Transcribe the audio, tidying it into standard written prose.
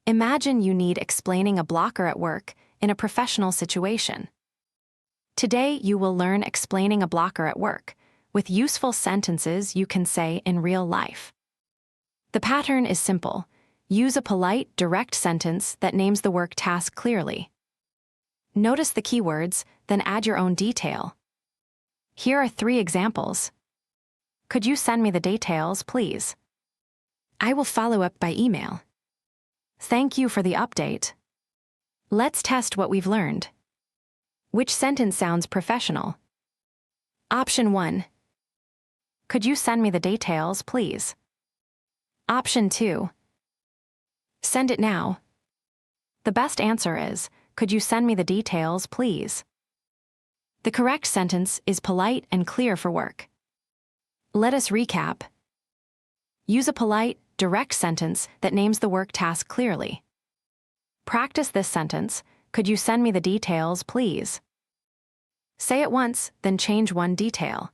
Imagine you need explaining a blocker at work in a professional situation. Today, you will learn explaining a blocker at work with useful sentences you can say in real life. The pattern is simple. Use a polite, direct sentence that names the work task clearly. Notice the keywords, then add your own detail. Here are 3 examples. Could you send me the details, please? I will follow up by email. Thank you for the update. Let's test what we've learned. Which sentence sounds professional? Option 1. Could you send me the details, please? Option 2. Send it now. The best answer is, could you send me the details, please? The correct sentence is polite and clear for work. Let us recap. Use a polite, direct sentence that names the work task clearly. Practice this sentence, could you send me the details, please? Say it once, then change one detail.